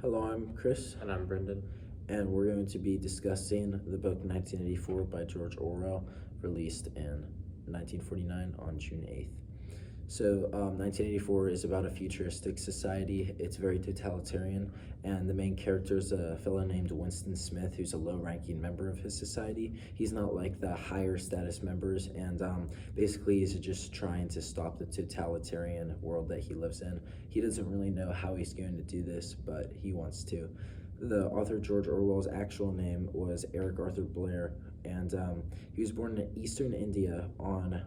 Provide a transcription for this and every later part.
Hello, I'm Chris, And I'm Brenden. and we're going to be discussing the book 1984 by George Orwell, released in 1949 on June 8th. So, 1984 is about a futuristic society. It's very totalitarian, and the main character is a fellow named Winston Smith, who's a low-ranking member of his society. He's not like the higher status members, and basically he's just trying to stop the totalitarian world that he lives in. He doesn't really know how he's going to do this, but he wants to. The author George Orwell's actual name was Eric Arthur Blair, and he was born in eastern India on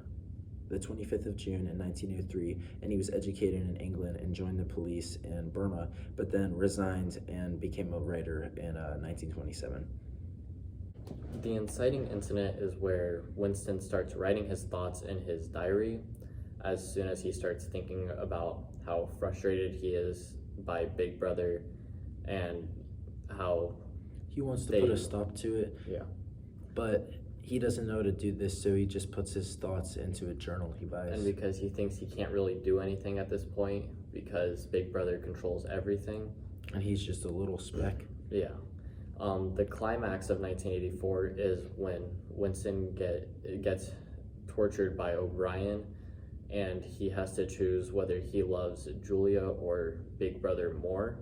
the 25th of June in 1903, and he was educated in England and joined the police in Burma, but then resigned and became a writer in 1927. The inciting incident is where Winston starts writing his thoughts in his diary as soon as he starts thinking about how frustrated he is by Big Brother and how He wants to put a stop to it, yeah. but he doesn't know how to do this, so he just puts his thoughts into a journal he buys. And because he thinks he can't really do anything at this point because Big Brother controls everything. And he's just a little speck. Yeah. The climax of 1984 is when Winston gets tortured by O'Brien, and he has to choose whether he loves Julia or Big Brother more.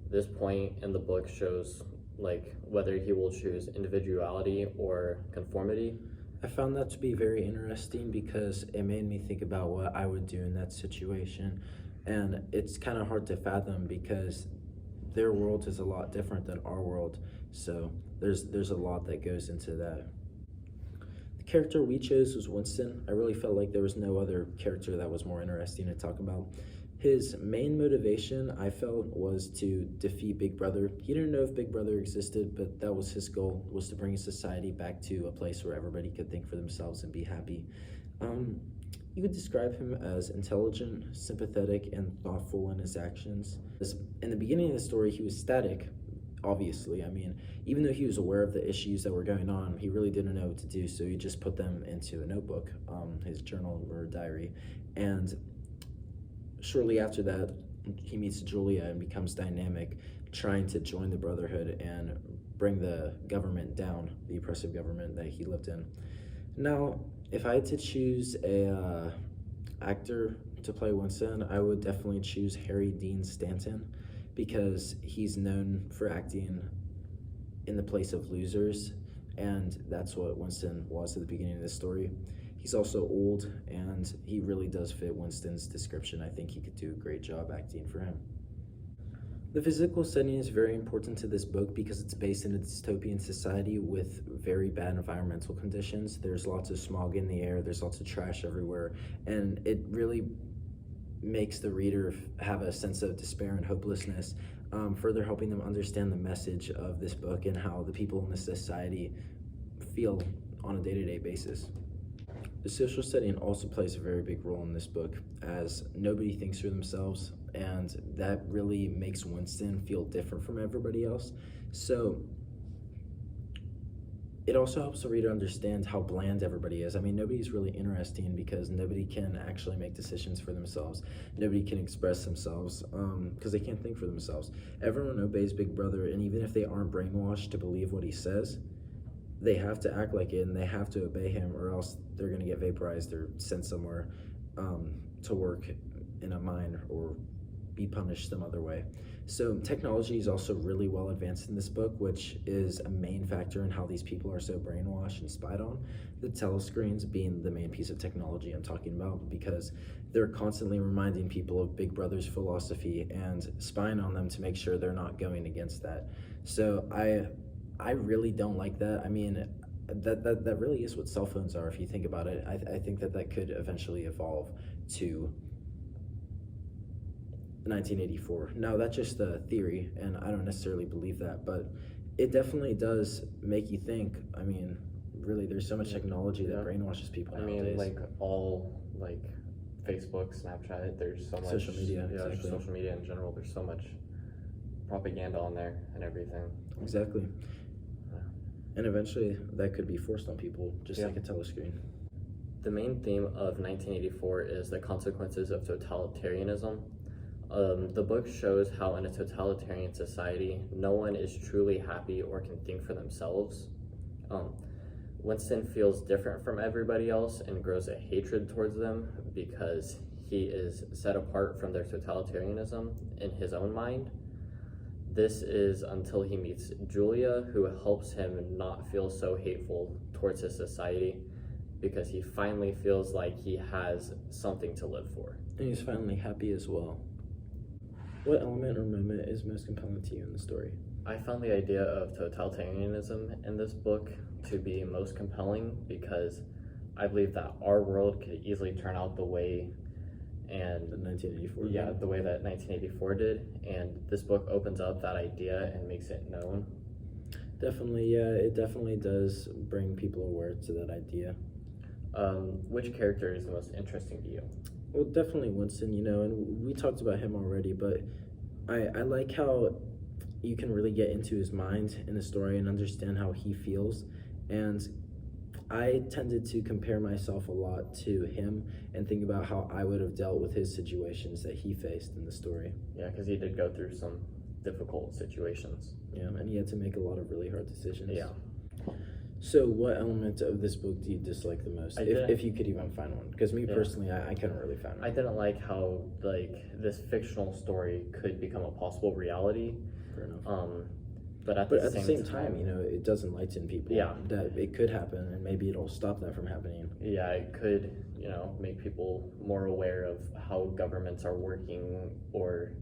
This point in the book shows whether he will choose individuality or conformity. I found that to be very interesting because it made me think about what I would do in that situation, and it's kind of hard to fathom because their world is a lot different than our world, so there's a lot that goes into that. The character we chose was Winston. I really felt like there was no other character that was more interesting to talk about. His main motivation, I felt, was to defeat Big Brother. He didn't know if Big Brother existed, but that was his goal, was to bring society back to a place where everybody could think for themselves and be happy. You could describe him as intelligent, sympathetic, and thoughtful in his actions. In the beginning of the story, he was static, obviously. I mean, even though he was aware of the issues that were going on, he really didn't know what to do, so he just put them into a notebook, his journal or diary. And shortly after that, he meets Julia and becomes dynamic, trying to join the Brotherhood and bring the government down, the oppressive government that he lived in. Now, if I had to choose a actor to play Winston, I would definitely choose Harry Dean Stanton because he's known for acting in the place of losers, and that's what Winston was at the beginning of the story. He's also old, and he really does fit Winston's description. I think he could do a great job acting for him. The physical setting is very important to this book because it's based in a dystopian society with very bad environmental conditions. There's lots of smog in the air, there's lots of trash everywhere, and it really makes the reader have a sense of despair and hopelessness, further helping them understand the message of this book and how the people in this society feel on a day-to-day basis. The social setting also plays a very big role in this book, as nobody thinks for themselves, and that really makes Winston feel different from everybody else. So it also helps the reader understand how bland everybody is. I mean, nobody's really interesting because nobody can actually make decisions for themselves. Nobody can express themselves because they can't think for themselves. Everyone obeys Big Brother, and even if they aren't brainwashed to believe what he says, they have to act like it and they have to obey him, or else they're going to get vaporized or sent somewhere to work in a mine or be punished some other way. So technology is also really well advanced in this book, which is a main factor in how these people are so brainwashed and spied on. The telescreens being the main piece of technology I'm talking about, because they're constantly reminding people of Big Brother's philosophy and spying on them to make sure they're not going against that. So I really don't like that. I mean, that really is what cell phones are, if you think about it. I think that could eventually evolve to 1984. Now, that's just a theory, and I don't necessarily believe that, but it definitely does make you think. I mean, really, there's so much technology that brainwashes people nowadays. I mean, Facebook, Snapchat, there's so much social media. Yeah, exactly. Social media in general, there's so much propaganda on there and everything. Exactly. And eventually that could be forced on people, just like a telescreen. The main theme of 1984 is the consequences of totalitarianism. The book shows how in a totalitarian society, no one is truly happy or can think for themselves. Um, Winston feels different from everybody else and grows a hatred towards them because he is set apart from their totalitarianism in his own mind. This is until he meets Julia, who helps him not feel so hateful towards his society because he finally feels like he has something to live for. And he's finally happy as well. What element or moment is most compelling to you in the story? I found the idea of totalitarianism in this book to be most compelling because I believe that our world could easily turn out the way The 1984. yeah, the way that 1984 did, and this book opens up that idea and makes it known. Definitely, yeah, it definitely does bring people aware to that idea. Which character is the most interesting to you? Well, definitely Winston, and we talked about him already, but I like how you can really get into his mind in the story and understand how he feels. And I tended to compare myself a lot to him and think about how I would have dealt with his situations that he faced in the story. Yeah, because he did go through some difficult situations. Yeah, and he had to make a lot of really hard decisions. Yeah. So what element of this book do you dislike the most? If you could even find one. Because me Yeah. personally, I couldn't really find one. I didn't like how this fictional story could become a possible reality. Fair enough. But at But the at the same time, it does enlighten people Yeah. that it could happen, and maybe it'll stop that from happening. yeah, it could, make people more aware of how governments are working or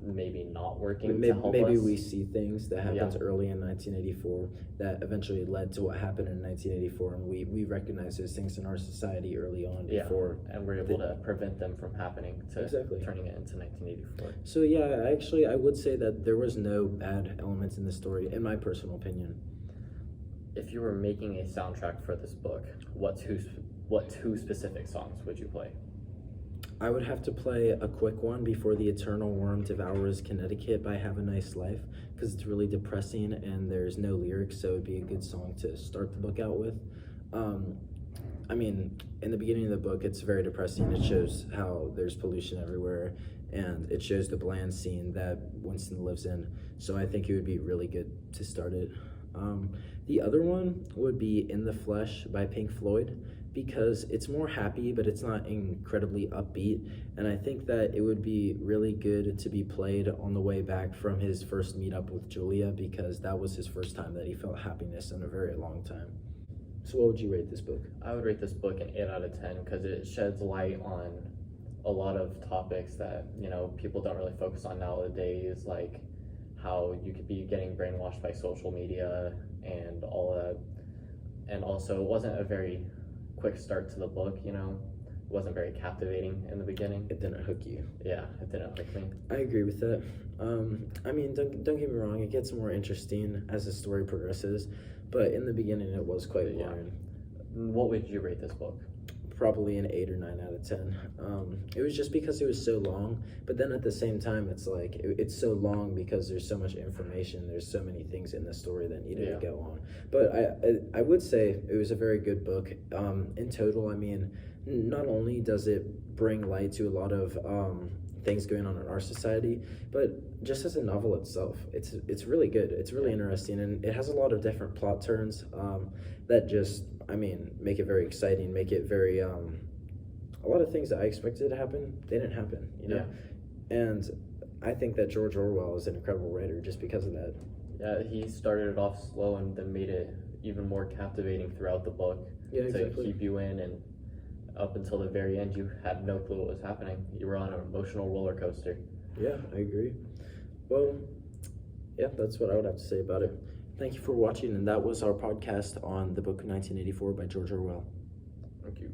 maybe not working to help Maybe us. we see things that happened Yeah. early in 1984 that eventually led to what happened in 1984, and we recognize those things in our society early on before. and we're able to prevent them from happening to Exactly. turning it into 1984. So yeah, actually, I would say that there was no bad elements in the story, in my personal opinion. If you were making a soundtrack for this book, what two specific songs would you play? I would have to play a quick one before the eternal worm devours Connecticut by Have a Nice Life, because it's really depressing and there's no lyrics, so it'd be a good song to start the book out with. I mean, in the beginning of the book, it's very depressing. It shows how there's pollution everywhere, and it shows the bland scene that Winston lives in, so I think it would be really good to start it. The other one would be In the Flesh by Pink Floyd, because it's more happy, but it's not incredibly upbeat. And I think that it would be really good to be played on the way back from his first meetup with Julia, because that was his first time that he felt happiness in a very long time. So what would you rate this book? I would rate this book an 8 out of 10 because it sheds light on a lot of topics that, people don't really focus on nowadays, like how you could be getting brainwashed by social media and all that. And also, it wasn't a very quick start to the book, it wasn't very captivating in the beginning. It didn't hook you. Yeah, it didn't hook me. I agree with that. I mean, don't get me wrong, it gets more interesting as the story progresses, but in the beginning it was quite boring. What would you rate this book? Probably an 8 or 9 out of 10. It was just because it was so long, but then at the same time, it's like it's so long because there's so much information. There's so many things in the story that needed to go on. But I would say it was a very good book. In total, I mean, not only does it bring light to a lot of things going on in our society, but just as a novel itself, it's really good. It's really interesting, and it has a lot of different plot turns that just, make it very exciting, make it very, a lot of things that I expected to happen, they didn't happen, And I think that George Orwell is an incredible writer just because of that. Yeah, he started it off slow and then made it even more captivating throughout the book to keep you in, and up until the very end, you had no clue what was happening. You were on an emotional roller coaster. Yeah, I agree. Well, yeah, that's what I would have to say about it. Thank you for watching, and that was our podcast on the book 1984 by George Orwell. Thank you.